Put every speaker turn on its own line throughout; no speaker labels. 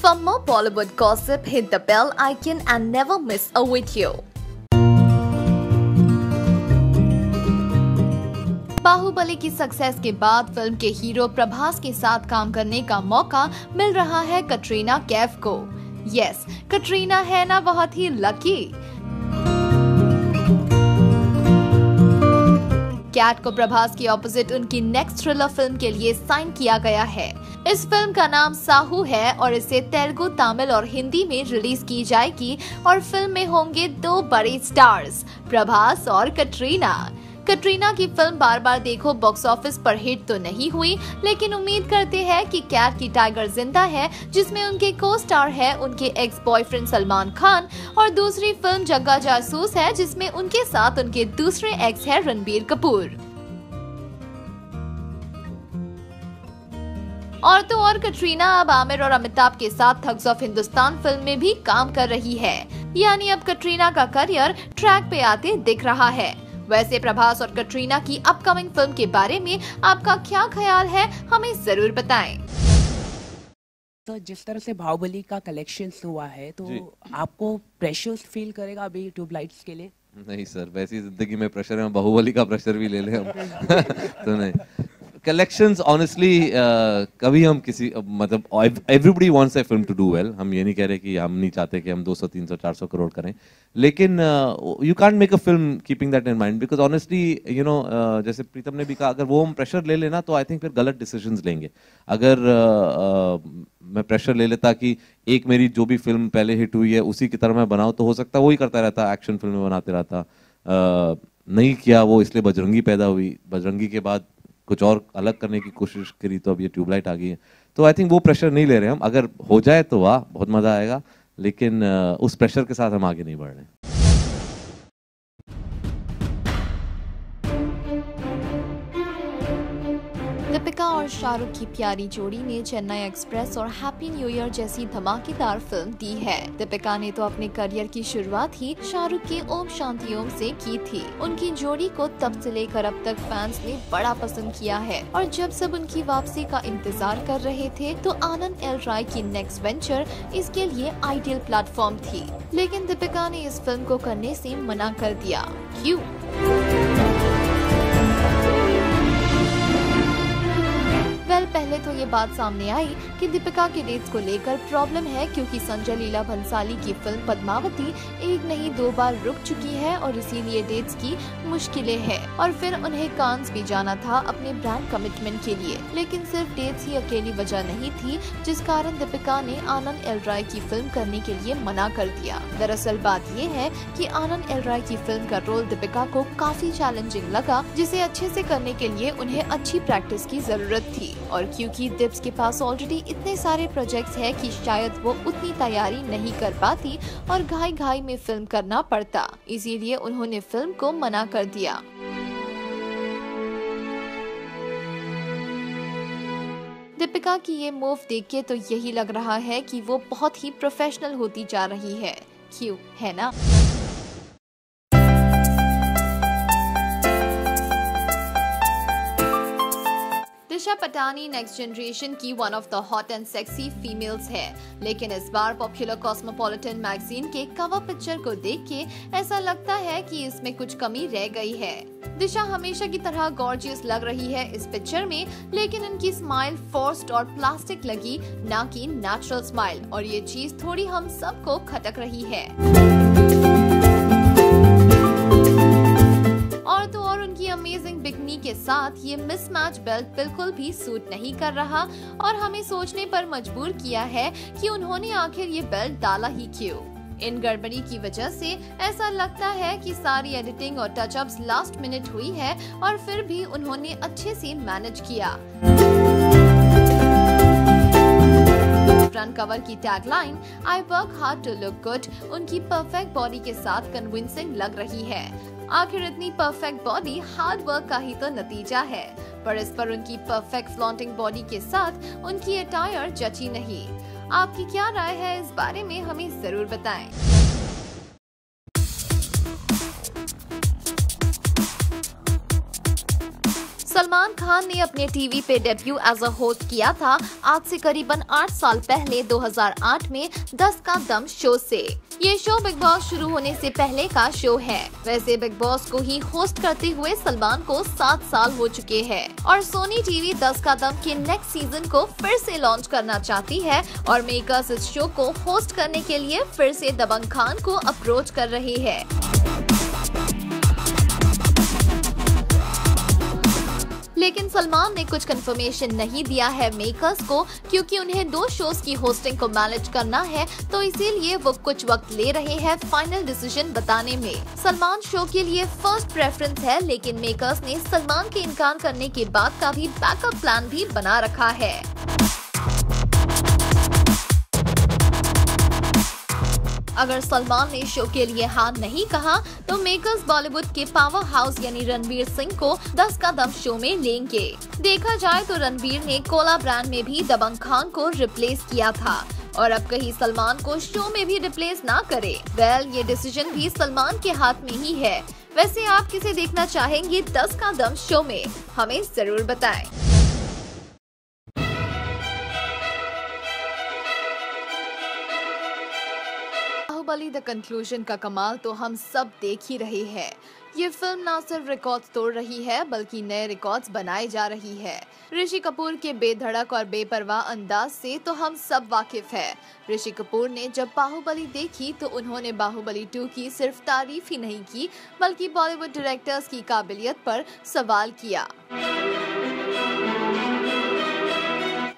For more Bollywood gossip, hit the bell icon and never miss a video. Baahubali की success के बाद film के hero Prabhas के साथ काम करने का मौका मिल रहा है कटरीना कैफ को। यस, कटरीना है ना बहुत ही लकी। कैट को प्रभास की ऑपोजिट उनकी नेक्स्ट थ्रिलर फिल्म के लिए साइन किया गया है। इस फिल्म का नाम साहू है और इसे तेलुगु, तमिल और हिंदी में रिलीज की जाएगी और फिल्म में होंगे दो बड़े स्टार्स, प्रभास और कटरीना। कटरीना की फिल्म बार बार देखो बॉक्स ऑफिस पर हिट तो नहीं हुई, लेकिन उम्मीद करते हैं कि कैट की टाइगर जिंदा है, जिसमें उनके को स्टार है उनके एक्स बॉयफ्रेंड सलमान खान, और दूसरी फिल्म जग्गा जासूस है जिसमें उनके साथ उनके दूसरे एक्स है रणबीर कपूर। और तो और कटरीना अब आमिर और अमिताभ के साथ थग्स ऑफ हिंदुस्तान फिल्म में भी काम कर रही है, यानी अब कटरीना का करियर ट्रैक पे आते दिख रहा है। वैसे प्रभास और कटरीना की अपकमिंग फिल्म के बारे में आपका क्या ख्याल है, हमें जरूर बताएं।
तो जिस तरह से बाहुबली का कलेक्शन हुआ है, तो आपको प्रेशर फील करेगा अभी ट्यूबलाइट्स के लिए?
नहीं सर, वैसी जिंदगी में प्रेशर है, बाहुबली का प्रेशर भी ले लें हम तो नहीं। कलेक्शंस ऑनेस्टली कभी हम किसी मतलब everybody wants a film to do well. हम ये नहीं कह रहे कि हम नहीं चाहते कि हम 200 300 400 करोड़ करें, लेकिन you can't make a film keeping that in mind, because honestly you know जैसे प्रीतम ने भी कहा, अगर वो हम प्रेशर ले लेना तो आई थिंक फिर गलत डिसीजंस लेंगे। अगर मैं प्रेशर ले लेता कि एक मेरी जो भी फिल्म पहले हिट हुई है उसी की तरह मैं बनाऊं, तो हो सकता है वही करता रहता, एक्शन फिल्में बनाते रहता। नहीं किया वो, इसलिए बजरंगी पैदा हुई। बजरंगी के बाद कुछ और अलग करने की कोशिश करी तो अब ये ट्यूबलाइट आ गई है। तो आई थिंक वो प्रेशर नहीं ले रहे हम। अगर हो जाए तो वाह, बहुत मजा आएगा, लेकिन उस प्रेशर के साथ हम आगे नहीं बढ़ रहे।
दीपिका और शाहरुख की प्यारी जोड़ी ने चेन्नई एक्सप्रेस और हैप्पी न्यू ईयर जैसी धमाकेदार फिल्म दी है। दीपिका ने तो अपने करियर की शुरुआत ही शाहरुख के ओम शांति ओम से की थी। उनकी जोड़ी को तब से लेकर अब तक फैंस ने बड़ा पसंद किया है, और जब सब उनकी वापसी का इंतजार कर रहे थे तो आनंद एल राय की नेक्स्ट वेंचर इसके लिए आइडियल प्लेटफॉर्म थी। लेकिन दीपिका ने इस फिल्म को करने से मना कर दिया। क्यों? पहले तो ये बात सामने आई कि दीपिका के डेट्स को लेकर प्रॉब्लम है, क्योंकि संजय लीला भंसाली की फिल्म पद्मावती एक नहीं दो बार रुक चुकी है और इसीलिए डेट्स की मुश्किलें हैं। और फिर उन्हें कांस भी जाना था अपने ब्रांड कमिटमेंट के लिए, लेकिन सिर्फ डेट्स ही अकेली वजह नहीं थी जिस कारण दीपिका ने आनंद एल राय की फिल्म करने के लिए मना कर दिया। दरअसल बात ये है कि आनंद एल राय की फिल्म का रोल दीपिका को काफी चैलेंजिंग लगा, जिसे अच्छे से करने के लिए उन्हें अच्छी प्रैक्टिस की जरूरत थी। और क्योंकि दिप्स के पास ऑलरेडी इतने सारे प्रोजेक्ट्स हैं कि शायद वो उतनी तैयारी नहीं कर पाती और घाई में फिल्म करना पड़ता, इसीलिए उन्होंने फिल्म को मना कर दिया। दीपिका की ये मूव देख के तो यही लग रहा है कि वो बहुत ही प्रोफेशनल होती जा रही है। क्यों, है ना? दिशा पटानी नेक्स्ट जनरेशन की one of the hot and sexy females है, लेकिन इस बार पॉपुलर कॉस्मोपॉलिटन मैगजीन के कवर पिक्चर को देख के ऐसा लगता है कि इसमें कुछ कमी रह गई है। दिशा हमेशा की तरह गॉर्जियस लग रही है इस पिक्चर में, लेकिन इनकी स्माइल फोर्स्ड और प्लास्टिक लगी, ना कि नेचुरल स्माइल, और ये चीज थोड़ी हम सबको खटक रही है। और तो और उनकी अमेजिंग बिकनी के साथ ये मिसमैच बेल्ट बिल्कुल भी सूट नहीं कर रहा और हमें सोचने पर मजबूर किया है कि उन्होंने आखिर ये बेल्ट डाला ही क्यों। इन गड़बड़ी की वजह से ऐसा लगता है कि सारी एडिटिंग और टचअप्स लास्ट मिनट हुई है और फिर भी उन्होंने अच्छे से मैनेज किया। फ्रंट कवर की tagline I work hard to look good उनकी परफेक्ट बॉडी के साथ कन्विंसिंग लग रही है। आखिर इतनी परफेक्ट बॉडी हार्ड वर्क का ही तो नतीजा है, पर इस पर उनकी परफेक्ट फ्लॉन्टिंग बॉडी के साथ उनकी अटायर जची नहीं। आपकी क्या राय है इस बारे में, हमें जरूर बताएं। सलमान खान ने अपने टीवी पे डेब्यू एज अ होस्ट किया था आज से करीबन 8 साल पहले 2008 में 10 का दम शो से। ये शो बिग बॉस शुरू होने से पहले का शो है। वैसे बिग बॉस को ही होस्ट करते हुए सलमान को 7 साल हो चुके हैं और सोनी टीवी 10 का दम के नेक्स्ट सीजन को फिर से लॉन्च करना चाहती है और मेकर्स इस शो को होस्ट करने के लिए फिर से दबंग खान को अप्रोच कर रहे हैं। लेकिन सलमान ने कुछ कंफर्मेशन नहीं दिया है मेकर्स को, क्योंकि उन्हें 2 शोज की होस्टिंग को मैनेज करना है, तो इसीलिए वो कुछ वक्त ले रहे हैं फाइनल डिसीजन बताने में। सलमान शो के लिए फर्स्ट प्रेफरेंस है, लेकिन मेकर्स ने सलमान के इनकार करने के बाद का भी बैकअप प्लान भी बना रखा है। अगर सलमान ने शो के लिए हाँ नहीं कहा तो मेकर्स बॉलीवुड के पावर हाउस यानी रणवीर सिंह को 10 का दम शो में लेंगे। देखा जाए तो रणवीर ने कोला ब्रांड में भी दबंग खान को रिप्लेस किया था और अब कहीं सलमान को शो में भी रिप्लेस ना करे। वेल, ये डिसीजन भी सलमान के हाथ में ही है। वैसे आप किसे देखना चाहेंगे 10 का दम शो में, हमें जरूर बताएं। बाहुबली द कंक्लूजन का कमाल तो हम सब देख ही रहे हैं। ये फिल्म ना सिर्फ रिकॉर्ड्स तोड़ रही है बल्कि नए रिकॉर्ड्स बनाए जा रही है। ऋषि कपूर के बेधड़क और बेपरवाह अंदाज से तो हम सब वाकिफ है। ऋषि कपूर ने जब बाहुबली देखी तो उन्होंने बाहुबली 2 की सिर्फ तारीफ ही नहीं की बल्कि बॉलीवुड डायरेक्टर्स की काबिलियत पर सवाल किया।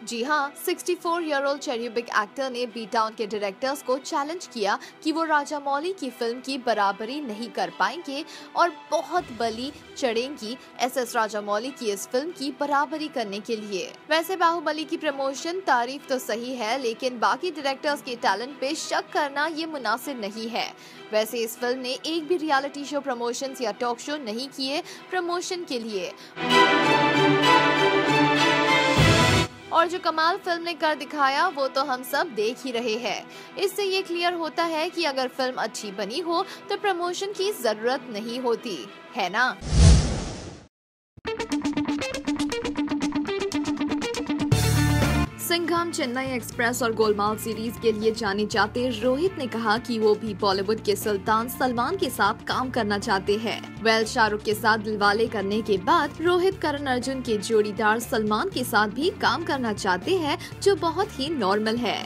जी हाँ, 64-year-old चेरियोबिक एक्टर ने बी टाउन के डायरेक्टर्स को चैलेंज किया कि वो राजामौली की फिल्म की बराबरी नहीं कर पाएंगे और बहुत बलि चढ़ेंगी एसएस राजामौली की इस फिल्म की बराबरी करने के लिए। वैसे बाहुबली की प्रमोशन तारीफ तो सही है, लेकिन बाकी डायरेक्टर्स के टैलेंट पे शक करना ये मुनासिब नहीं है। वैसे इस फिल्म ने एक भी रियलिटी शो प्रमोशंस या टॉक शो नहीं किए प्रमोशन के लिए, और जो कमाल फिल्म ने कर दिखाया वो तो हम सब देख ही रहे हैं। इससे ये क्लियर होता है कि अगर फिल्म अच्छी बनी हो तो प्रमोशन की जरूरत नहीं होती, है ना? सिंघम, चेन्नई एक्सप्रेस और गोलमाल सीरीज के लिए जाने जाते रोहित ने कहा कि वो भी बॉलीवुड के सुल्तान सलमान के साथ काम करना चाहते हैं। वेल, शाहरुख के साथ दिलवाले करने के बाद रोहित करण अर्जुन के जोड़ीदार सलमान के साथ भी काम करना चाहते हैं, जो बहुत ही नॉर्मल है।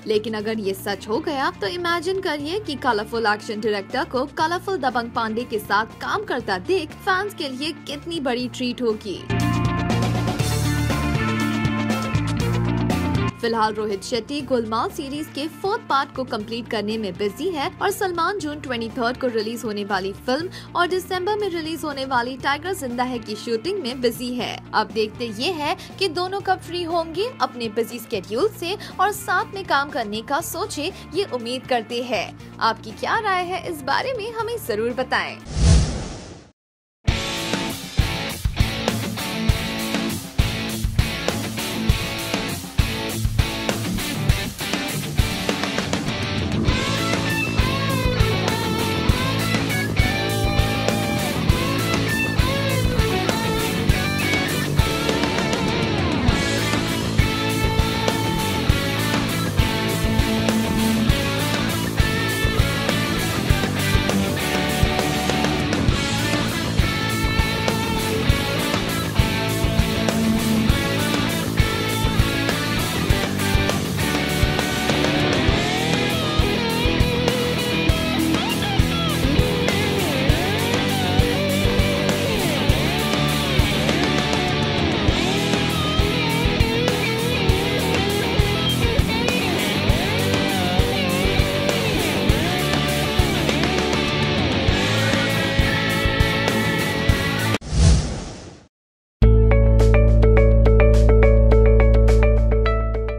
लेकिन अगर ये सच हो गया तो इमेजिन करिए कि कलरफुल एक्शन डायरेक्टर को कलरफुल दबंग पांडे के साथ काम करता देख फैंस के लिए कितनी बड़ी ट्रीट होगी। फिलहाल रोहित शेट्टी गोलमाल सीरीज के 4th पार्ट को कंप्लीट करने में बिजी है और सलमान जून 23 को रिलीज होने वाली फिल्म और दिसंबर में रिलीज होने वाली टाइगर जिंदा है की शूटिंग में बिजी है। अब देखते ये है कि दोनों कब फ्री होंगे अपने बिजी स्केड्यूल से और साथ में काम करने का सोचे, ये उम्मीद करते हैं। आपकी क्या राय है इस बारे में, हमें जरूर बताएं।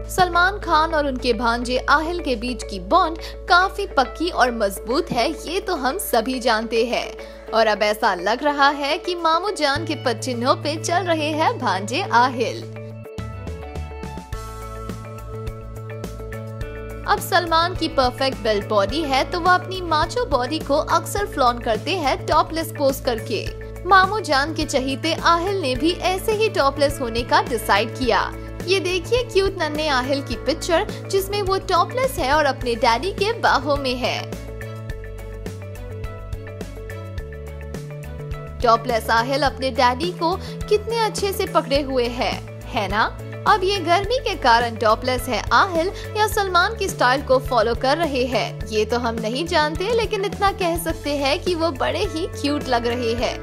सलमान खान और उनके भांजे आहिल के बीच की बॉन्ड काफी पक्की और मजबूत है, ये तो हम सभी जानते हैं। और अब ऐसा लग रहा है कि मामू जान के पच्चीनों पे चल रहे हैं भांजे आहिल। अब सलमान की परफेक्ट बिल्ड बॉडी है तो वो अपनी माचो बॉडी को अक्सर फ्लॉन्ट करते हैं टॉपलेस पोज करके। मामू जान के चहीते आहिल ने भी ऐसे ही टॉपलेस होने का डिसाइड किया। ये देखिए क्यूट नन्हे आहिल की पिक्चर जिसमें वो टॉपलेस है और अपने डैडी के बाहों में है। टॉपलेस आहिल अपने डैडी को कितने अच्छे से पकड़े हुए है ना? अब ये गर्मी के कारण टॉपलेस है आहिल या सलमान की स्टाइल को फॉलो कर रहे हैं, ये तो हम नहीं जानते, लेकिन इतना कह सकते हैं कि वो बड़े ही क्यूट लग रहे हैं।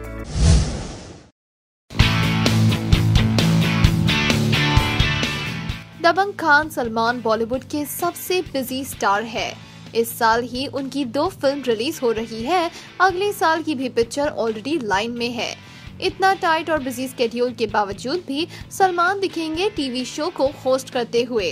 दबंग खान सलमान बॉलीवुड के सबसे बिजी स्टार है। इस साल ही उनकी 2 फिल्म रिलीज हो रही है। अगले साल की भी पिक्चर ऑलरेडी लाइन में है। इतना टाइट और बिजी स्केड्यूल के बावजूद भी सलमान दिखेंगे टीवी शो को होस्ट करते हुए।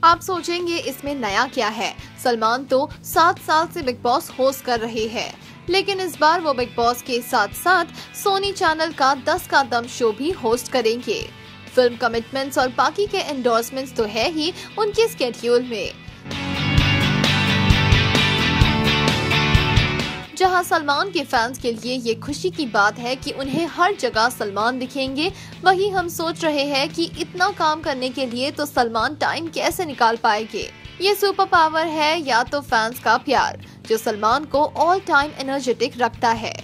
आप सोचेंगे इसमें नया क्या है? सलमान तो 7 साल से बिग बॉस होस्ट कर रहे हैं, लेकिन इस बार वो बिग बॉस के साथ साथ सोनी चैनल का 10 का दम शो भी होस्ट करेंगे। फिल्म कमिटमेंट्स और बाकी के एंडोर्समेंट्स तो है ही उनके स्केड्यूल में। जहां सलमान के फैंस के लिए ये खुशी की बात है कि उन्हें हर जगह सलमान दिखेंगे, वहीं हम सोच रहे हैं कि इतना काम करने के लिए तो सलमान टाइम कैसे निकाल पाएंगे। ये सुपर पावर है या तो फैंस का प्यार जो सलमान को ऑल टाइम एनर्जेटिक रखता है।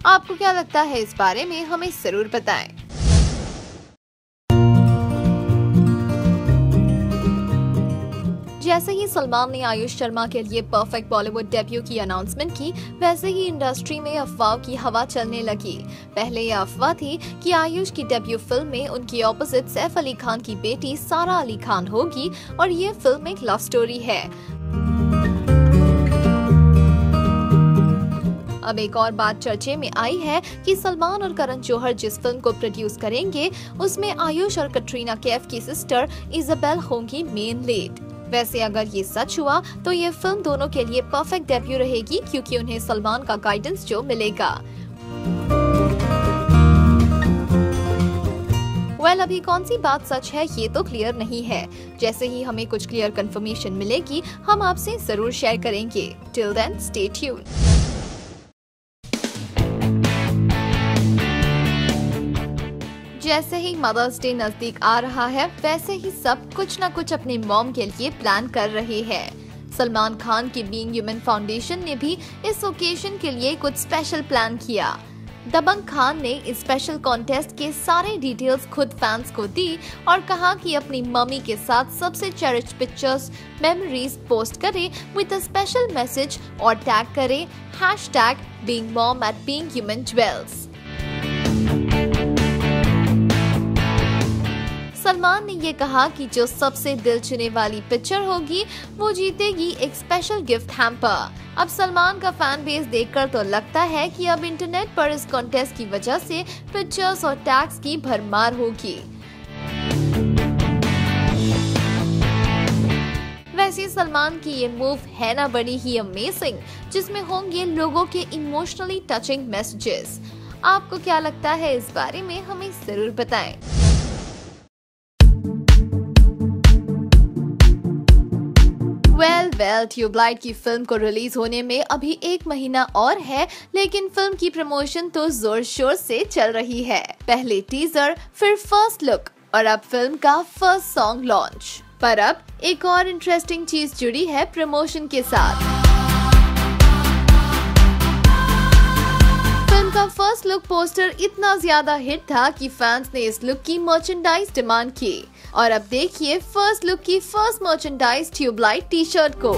आपको क्या लगता है इस बारे में, हमें जरूर बताएं। जैसे ही सलमान ने आयुष शर्मा के लिए परफेक्ट बॉलीवुड डेब्यू की अनाउंसमेंट की, वैसे ही इंडस्ट्री में अफवाह की हवा चलने लगी। पहले यह अफवाह थी कि आयुष की डेब्यू फिल्म में उनकी ऑपोजिट सैफ अली खान की बेटी सारा अली खान होगी और ये फिल्म एक लव स्टोरी है। अब एक और बात चर्चे में आई है कि सलमान और करण जौहर जिस फिल्म को प्रोड्यूस करेंगे उसमें आयुष और कटरीना कैफ की सिस्टर इजाबेल होंगी मेन लीड। वैसे अगर ये सच हुआ तो ये फिल्म दोनों के लिए परफेक्ट डेब्यू रहेगी, क्योंकि उन्हें सलमान का गाइडेंस जो मिलेगा। अभी कौन सी बात सच है ये तो क्लियर नहीं है। जैसे ही हमें कुछ क्लियर कंफर्मेशन मिलेगी हम आपसे जरूर शेयर करेंगे। Till then stay tuned. जैसे ही मदर्स डे नजदीक आ रहा है, वैसे ही सब कुछ न कुछ अपने मॉम के लिए प्लान कर रहे हैं। सलमान खान की बीइंग ह्यूमन फाउंडेशन ने भी इस ओकेजन के लिए कुछ स्पेशल प्लान किया। दबंग खान ने इस स्पेशल कॉन्टेस्ट के सारे डिटेल्स खुद फैंस को दी और कहा कि अपनी मम्मी के साथ सबसे चेरिश्ड पिक्चर्स, मेमोरीज पोस्ट करें विद अ स्पेशल मैसेज और टैग करें #beingmom@beinghumanjewels। सलमान ने ये कहा कि जो सबसे दिल छूने वाली पिक्चर होगी वो जीतेगी एक स्पेशल गिफ्ट हैम्पर। अब सलमान का फैन बेस देखकर तो लगता है कि अब इंटरनेट पर इस कॉन्टेस्ट की वजह से पिक्चर्स और टैग्स की भरमार होगी। वैसे सलमान की ये मूव है ना बड़ी ही अमेजिंग, जिसमें होंगे लोगों के इमोशनली टचिंग मैसेजेस। आपको क्या लगता है इस बारे में, हमें जरूर बताएं। वेल ट्यूबलाइट की फिल्म को रिलीज होने में अभी 1 महीना और है, लेकिन फिल्म की प्रमोशन तो जोर शोर से चल रही है। पहले टीजर, फिर फर्स्ट लुक और अब फिल्म का फर्स्ट सॉन्ग लॉन्च। पर अब एक और इंटरेस्टिंग चीज जुड़ी है प्रमोशन के साथ। फिल्म का फर्स्ट लुक पोस्टर इतना ज्यादा हिट था कि फैंस ने इस लुक की मर्चेंडाइज डिमांड की। और अब देखिए फर्स्ट लुक की first merchandise Tubelight T shirt को।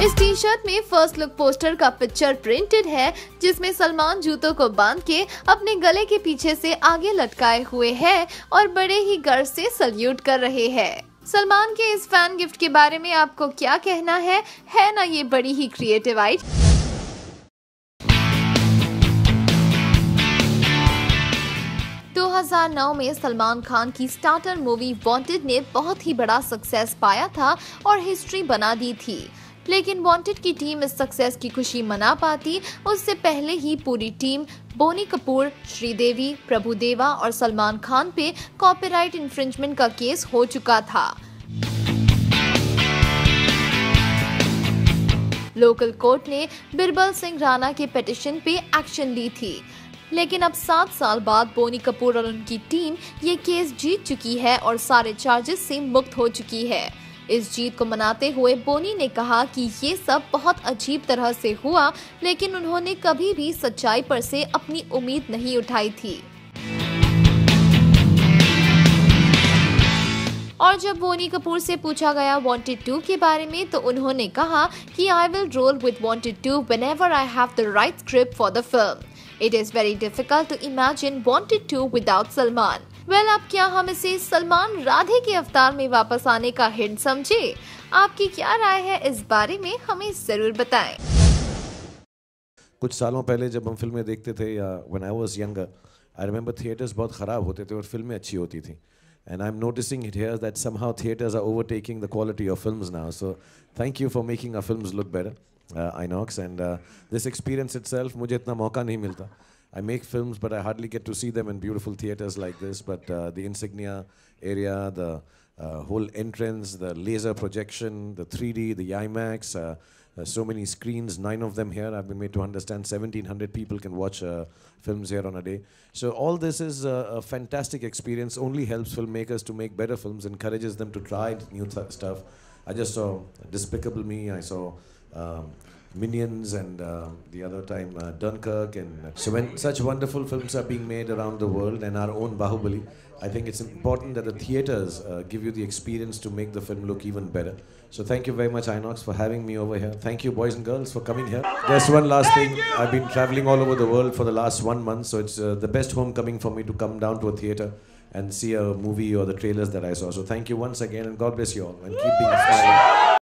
इस टी शर्ट में फर्स्ट लुक पोस्टर का पिक्चर प्रिंटेड है, जिसमें सलमान जूतों को बांध के अपने गले के पीछे से आगे लटकाए हुए हैं और बड़े ही गर्व से सल्यूट कर रहे हैं। सलमान के इस फैन गिफ्ट के बारे में आपको क्या कहना है ना ये बड़ी ही क्रिएटिव आइडिया। 2009 में सलमान खान की स्टार्टर मूवी वांटेड ने बहुत ही बड़ा सक्सेस पाया था और हिस्ट्री बना दी थी। लेकिन वांटेड की टीम इस सक्सेस की खुशी मना पाती उससे पहले ही पूरी टीम बोनी कपूर, श्रीदेवी, प्रभुदेवा और सलमान खान पे कॉपीराइट इंफ्रिंजमेंट का केस हो चुका था। लोकल कोर्ट ने बिरबल सिंह राणा के पिटीशन पे एक्शन ली थी, लेकिन अब 7 साल बाद बोनी कपूर और उनकी टीम ये केस जीत चुकी है और सारे चार्जेस से मुक्त हो चुकी है। इस जीत को मनाते हुए बोनी ने कहा कि ये सब बहुत अजीब तरह से हुआ, लेकिन उन्होंने कभी भी सच्चाई पर से अपनी उम्मीद नहीं उठाई थी। और जब बोनी कपूर से पूछा गया वांटेड 2 के बारे में तो उन्होंने कहा कि I will roll with Wanted 2 whenever I have the right script for the film. It is very difficult to imagine Wanted 2 without Salman. Well, अब क्या हम इसे सलमान राधे के अवतार में वापस आने का हिंट समझे? आपकी क्या राय है इस बारे में, हमें जरूर बताएं।
कुछ सालों पहले जब हम फिल्में देखते थे या when I was younger, I remember theatres बहुत ख़राब होते थे और फिल्में अच्छी होती थी। And I'm noticing it here that somehow theaters are overtaking the quality of films now. So thank you for making our films look better, Inox. And this experience itself, मुझे इतना मौका नहीं मिलता. I make films, but I hardly get to see them in beautiful theaters like this. But the Insignia area, the whole entrance, the laser projection, the 3D, the IMAX, so many screens, 9 of them here. I've been made to understand 1,700 people can watch films here on a day. So all this is a fantastic experience, only helps filmmakers to make better films, encourages them to try new stuff. I just saw Despicable Me, I saw Minions, and the other time Dunkirk. And so when such wonderful films are being made around the world, and our own Bahubali, I think it's important that the theaters give you the experience to make the film look even better. So thank you very much, Inox, for having me over here. Thank you, boys and girls, for coming here. Just one last thing. I've been traveling all over the world for the last 1 month, so it's the best homecoming for me to come down to a theater and see a movie or the trailers that I saw. So thank you once again, and God bless you all, and keep being inspired.